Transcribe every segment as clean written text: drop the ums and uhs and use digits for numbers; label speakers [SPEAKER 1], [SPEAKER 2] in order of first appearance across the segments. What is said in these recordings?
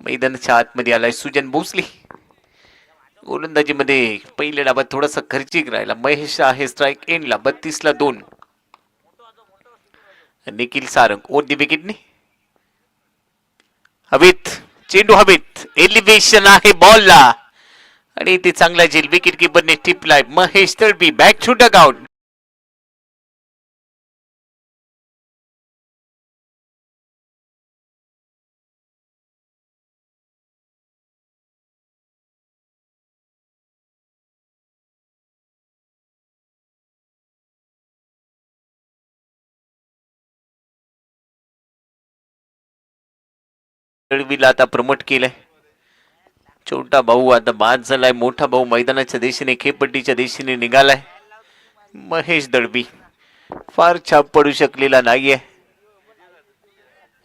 [SPEAKER 1] मैदानाच्या आतमध्ये आलाय सुजन भोसले. गोलंदाजीमध्ये पहिल्या डावात थोडासा खर्चिक राहिला. महेश आहे स्ट्राइक एंडला 32-2. निखिल सारंग ओन दी विकेटने हवेत, चेंडू हवेत, एलिव्हेशन आहे बॉलला आणि ते चांगला झेल विकेट किपरने टिपलाय. Mahesh Talbi back to dugout. तळबीला आता प्रमोट केलंय. छोटा भाऊ आता बाद झालाय. मोठा भाऊ मैदानाच्या दिशेने खेळपट्टीच्या दिशेने निघालाय. महेश दळबी फार छाप पडू शकलेला नाहीये.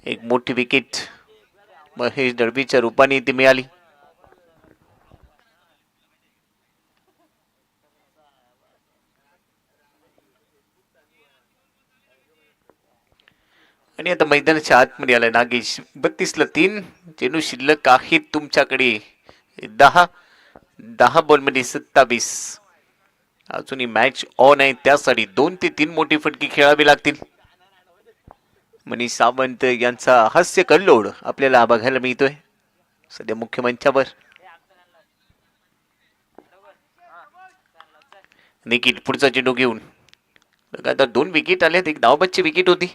[SPEAKER 1] एक मोठी विकेट महेश दळबीच्या रूपाने ती मिळाली. आणि आता मैदानाच्या आतमध्ये आलाय नागेश. 32-3. चेंडू शिल्लक आहेत तुमच्याकडे 10 बॉलमध्ये 27. अजूनही मॅच ऑन आहे. त्यासाठी 2 ते 3 मोठी फटकी खेळावी लागतील. मनीष सावंत यांचा हास्य कल्लोळ आपल्याला बघायला मिळतोय सध्या मुख्य मंचावर. निखिल पुढचा चेंडू घेऊन लगातार 2 विकेट आल्यात. एक धावबादची विकेट होती.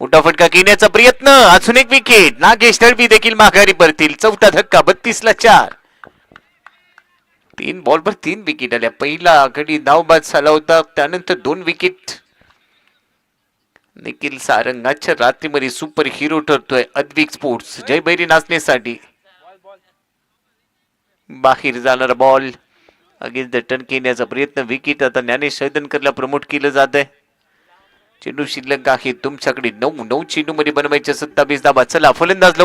[SPEAKER 1] मोठा फटका घेण्याचा प्रयत्न. अजून एक विकेट. नागेश तळबी देखील माघारी परतील. चौथा धक्का 32-4. 3 बॉलवर 3 विकेट आल्या. पहिला आघाडी धावबाद झाला होता. त्यानंतर 2 विकेट. निखिल सारंग आजच्या रात्रीमध्ये सुपर हिरो ठरतोय अद्विक स्पोर्ट्स जय बैरी नाचण्यासाठी. बाहेर जाणारा बॉल अगेन्स्ट द टर्न घेण्याचा प्रयत्न. विकेट आता ज्ञानेश सैदनकरला प्रमोट केलं जात आहे. चेंडू शिल्लक आहे तुमच्याकडे 9 चेंडू मध्ये बनवायचे 27 धावा. चला फलंदाज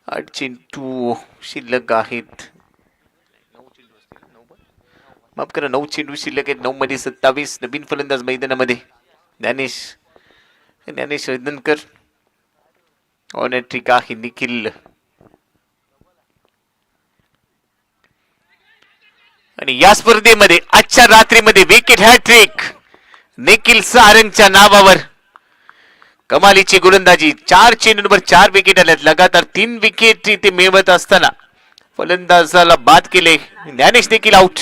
[SPEAKER 1] आठ चेंडू शिल्लक आहेत. माफ करा 9 चेंडू शिल्लक आहेत. 9 मध्ये 27. नवीन फलंदाज मैदानामध्ये ज्ञानेश सैदनकर. ऑन ट्रिक आहे निखिल. आणि या स्पर्धेमध्ये आजच्या रात्रीमध्ये विकेट हॅट्रिक निखिल सारंगच्या नावावर. कमालीची गोलंदाजी. 4 चेंडूंवर 4 विकेट आल्यात. लगातार 3 विकेट ते मिळवत असताना फलंदाजाला बाद केले. ज्ञानेश देखील आउट.